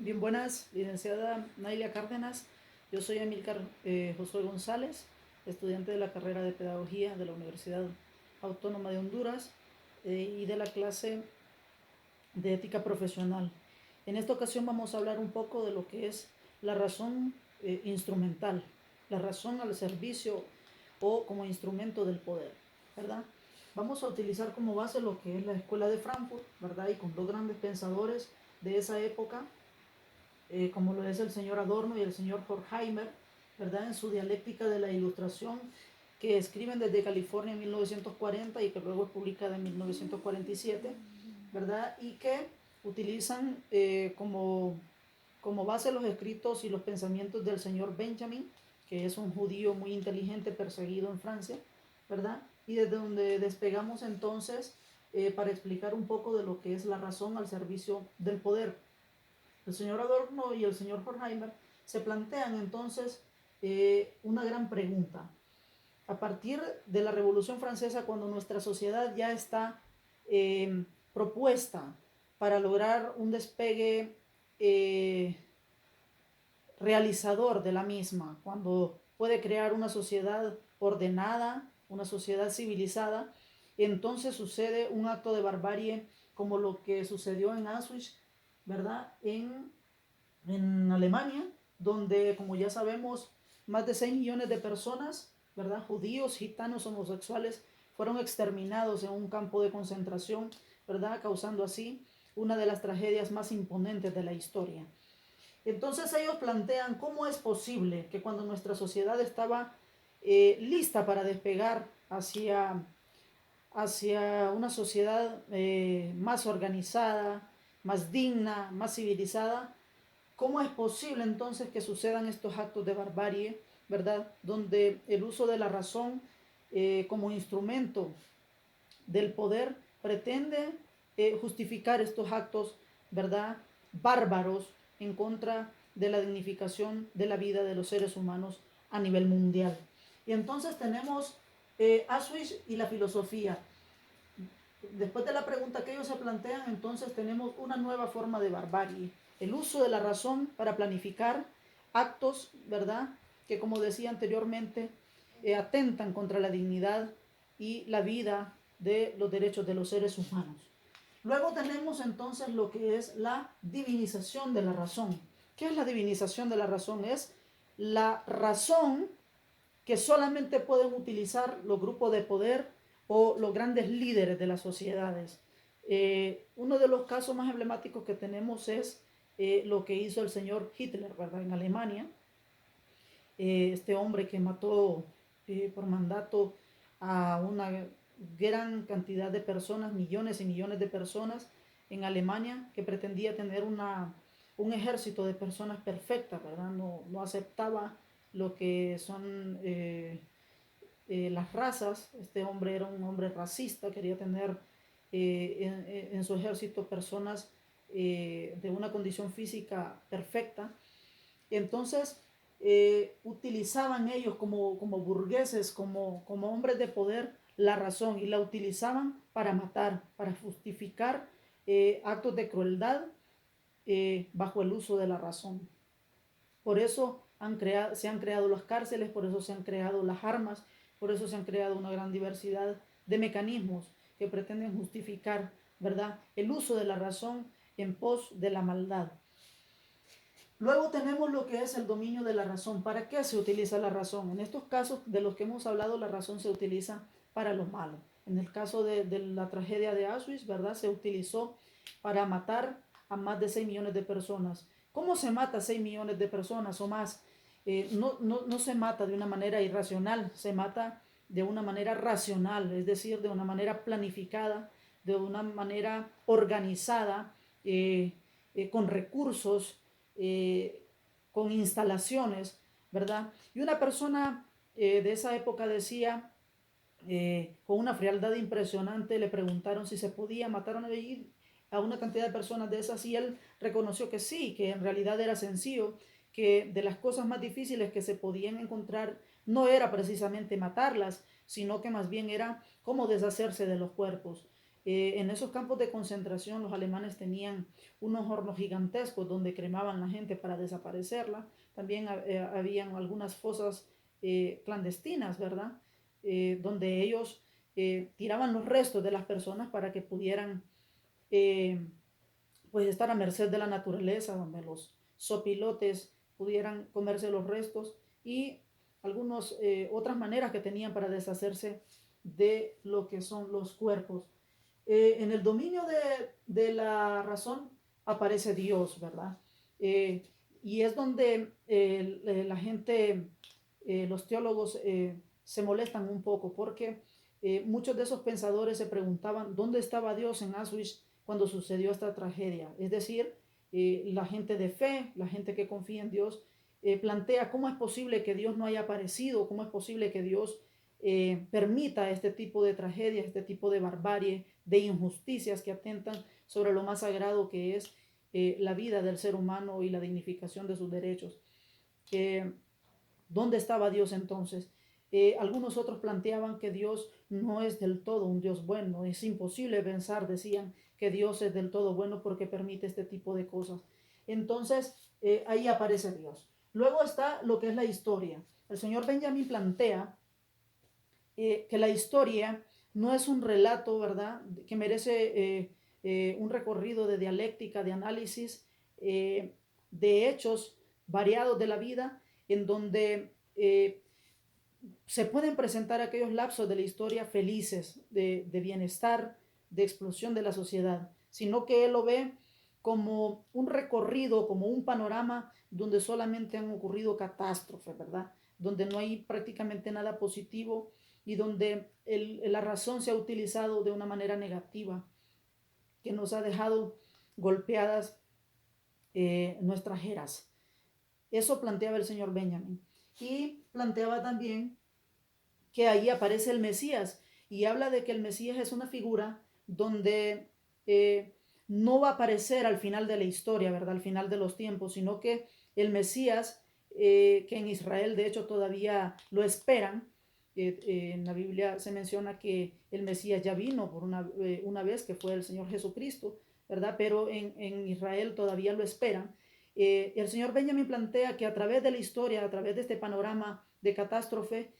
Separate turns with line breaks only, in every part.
Bien, buenas, licenciada Nailia Cárdenas. Yo soy Emilcar Josué González, estudiante de la carrera de Pedagogía de la Universidad Autónoma de Honduras y de la clase de Ética Profesional. En esta ocasión vamos a hablar un poco de lo que es la razón instrumental, la razón al servicio o como instrumento del poder, ¿verdad? Vamos a utilizar como base lo que es la Escuela de Frankfurt, ¿verdad? Y con dos grandes pensadores de esa época, como lo es el señor Adorno y el señor Horkheimer, ¿verdad? En su dialéctica de la ilustración, que escriben desde California en 1940 y que luego es publicada en 1947, ¿verdad? Y que utilizan como base los escritos y los pensamientos del señor Benjamin, que es un judío muy inteligente perseguido en Francia, ¿verdad? Y desde donde despegamos entonces para explicar un poco de lo que es la razón al servicio del poder. El señor Adorno y el señor Horkheimer se plantean entonces una gran pregunta. A partir de la Revolución Francesa, cuando nuestra sociedad ya está propuesta para lograr un despegue eh, realizador de la misma, cuando puede crear una sociedad ordenada, una sociedad civilizada, entonces sucede un acto de barbarie como lo que sucedió en Auschwitz, ¿verdad? En Alemania, donde, como ya sabemos, más de 6 millones de personas, ¿verdad? Judíos, gitanos, homosexuales, fueron exterminados en un campo de concentración, ¿verdad? Causando así una de las tragedias más imponentes de la historia. Entonces ellos plantean cómo es posible que cuando nuestra sociedad estaba lista para despegar hacia una sociedad más organizada, más digna, más civilizada, ¿cómo es posible entonces que sucedan estos actos de barbarie, ¿verdad? Donde el uso de la razón como instrumento del poder pretende justificar estos actos, ¿verdad? Bárbaros en contra de la dignificación de la vida de los seres humanos a nivel mundial. Y entonces tenemos Auschwitz y la filosofía. Después de la pregunta que ellos se plantean, entonces tenemos una nueva forma de barbarie, el uso de la razón para planificar actos, ¿verdad? Que como decía anteriormente, atentan contra la dignidad y la vida de los derechos de los seres humanos. Luego tenemos entonces lo que es la divinización de la razón. ¿Qué es la divinización de la razón? Es la razón que solamente pueden utilizar los grupos de poder o los grandes líderes de las sociedades. Uno de los casos más emblemáticos que tenemos es lo que hizo el señor Hitler, ¿verdad? En Alemania, este hombre que mató por mandato a una gran cantidad de personas, millones y millones de personas en Alemania, que pretendía tener un ejército de personas perfectas, ¿verdad? No aceptaba lo que son las razas. Este hombre era un hombre racista, quería tener en su ejército personas de una condición física perfecta. Entonces, utilizaban ellos como burgueses, como hombres de poder, la razón y la utilizaban para matar, para justificar actos de crueldad bajo el uso de la razón. Por eso se han creado las cárceles, por eso se han creado las armas, por eso se han creado una gran diversidad de mecanismos que pretenden justificar, ¿verdad?, el uso de la razón en pos de la maldad. Luego tenemos lo que es el dominio de la razón. ¿Para qué se utiliza la razón? En estos casos de los que hemos hablado, la razón se utiliza para lo malo. En el caso de la tragedia de Auschwitz, ¿verdad?, se utilizó para matar a más de 6 millones de personas. ¿Cómo se mata a 6 millones de personas o más? No se mata de una manera irracional, se mata de una manera racional, es decir, de una manera planificada, de una manera organizada, con recursos, eh, con instalaciones, ¿verdad? Y una persona de esa época decía, con una frialdad impresionante, le preguntaron si se podía matar a una cantidad de personas de esas y él reconoció que sí, que en realidad era sencillo, que de las cosas más difíciles que se podían encontrar no era precisamente matarlas, sino que más bien era cómo deshacerse de los cuerpos. En esos campos de concentración los alemanes tenían unos hornos gigantescos donde cremaban la gente para desaparecerla. También habían algunas fosas clandestinas, ¿verdad? Donde ellos tiraban los restos de las personas para que pudieran eh, pues estar a merced de la naturaleza, donde los sopilotes pudieran comerse los restos y algunas otras maneras que tenían para deshacerse de lo que son los cuerpos. En el dominio de la razón aparece Dios, ¿verdad? Y es donde la gente, los teólogos se molestan un poco porque muchos de esos pensadores se preguntaban dónde estaba Dios en Auschwitz cuando sucedió esta tragedia. Es decir, la gente de fe, la gente que confía en Dios, plantea cómo es posible que Dios no haya aparecido, cómo es posible que Dios permita este tipo de tragedias, este tipo de barbarie, de injusticias que atentan sobre lo más sagrado que es la vida del ser humano y la dignificación de sus derechos. ¿Dónde estaba Dios entonces? Algunos otros planteaban que Dios no es del todo un Dios bueno. Es imposible pensar, decían, que Dios es del todo bueno porque permite este tipo de cosas. Entonces, ahí aparece Dios. Luego está lo que es la historia. El señor Benjamin plantea que la historia no es un relato, ¿verdad?, que merece un recorrido de dialéctica, de análisis, de hechos variados de la vida, en donde se pueden presentar aquellos lapsos de la historia felices, de bienestar, de explosión de la sociedad, sino que él lo ve como un recorrido, como un panorama donde solamente han ocurrido catástrofes, ¿verdad? Donde no hay prácticamente nada positivo y donde la razón se ha utilizado de una manera negativa, que nos ha dejado golpeadas nuestras eras. Eso planteaba el señor Benjamin. Y planteaba también que ahí aparece el Mesías y habla de que el Mesías es una figura donde no va a aparecer al final de la historia, ¿verdad? Al final de los tiempos, sino que el Mesías, que en Israel de hecho todavía lo esperan, en la Biblia se menciona que el Mesías ya vino por una vez, que fue el Señor Jesucristo, ¿verdad? Pero en Israel todavía lo esperan. El señor Benjamin plantea que a través de la historia, a través de este panorama de catástrofe,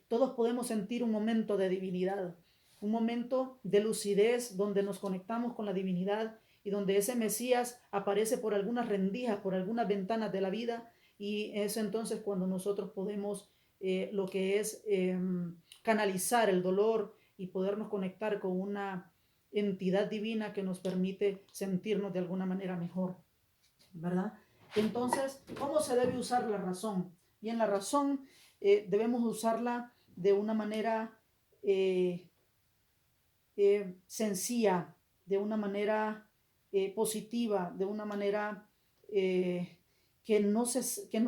todos podemos sentir un momento de divinidad, un momento de lucidez donde nos conectamos con la divinidad y donde ese Mesías aparece por algunas rendijas, por algunas ventanas de la vida, y es entonces cuando nosotros podemos lo que es canalizar el dolor y podernos conectar con una entidad divina que nos permite sentirnos de alguna manera mejor, ¿verdad? Entonces, ¿cómo se debe usar la razón? Y en la razón debemos usarla de una manera eh, sencilla, de una manera positiva, de una manera que no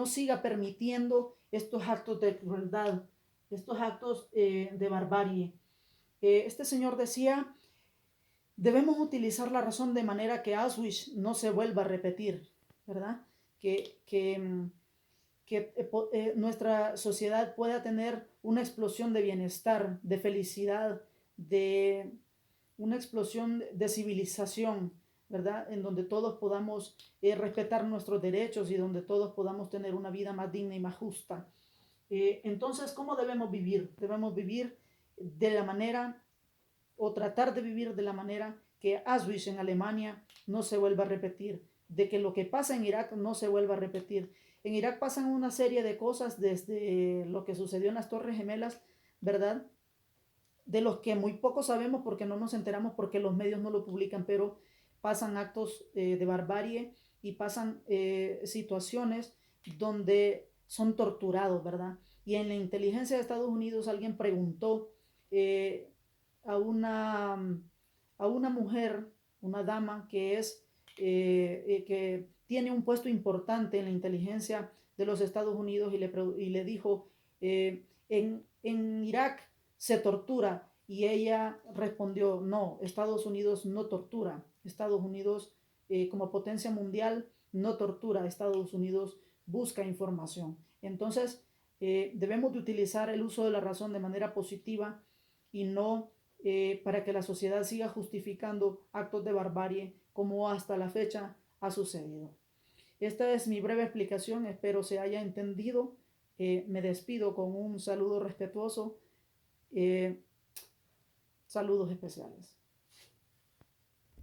siga permitiendo estos actos de crueldad, estos actos de barbarie. Este señor decía, debemos utilizar la razón de manera que Auschwitz no se vuelva a repetir, ¿verdad? Que nuestra sociedad pueda tener una explosión de bienestar, de felicidad, de una explosión de civilización, ¿verdad? En donde todos podamos respetar nuestros derechos y donde todos podamos tener una vida más digna y más justa. Entonces, ¿cómo debemos vivir? Debemos vivir de la manera o tratar de vivir de la manera que Auschwitz en Alemania no se vuelva a repetir, de que lo que pasa en Irak no se vuelva a repetir. En Irak pasan una serie de cosas desde lo que sucedió en las Torres Gemelas, ¿verdad? De los que muy poco sabemos porque no nos enteramos porque los medios no lo publican, pero pasan actos de barbarie y pasan situaciones donde son torturados, ¿verdad? Y en la inteligencia de Estados Unidos alguien preguntó eh, a, una, a una mujer, una dama que tiene un puesto importante en la inteligencia de los Estados Unidos y le dijo, en Irak se tortura, y ella respondió, no, Estados Unidos no tortura, Estados Unidos como potencia mundial no tortura, Estados Unidos busca información. Entonces debemos de utilizar el uso de la razón de manera positiva y no para que la sociedad siga justificando actos de barbarie como hasta la fecha ha sucedido. Esta es mi breve explicación, espero se haya entendido. Me despido con un saludo respetuoso. Saludos especiales.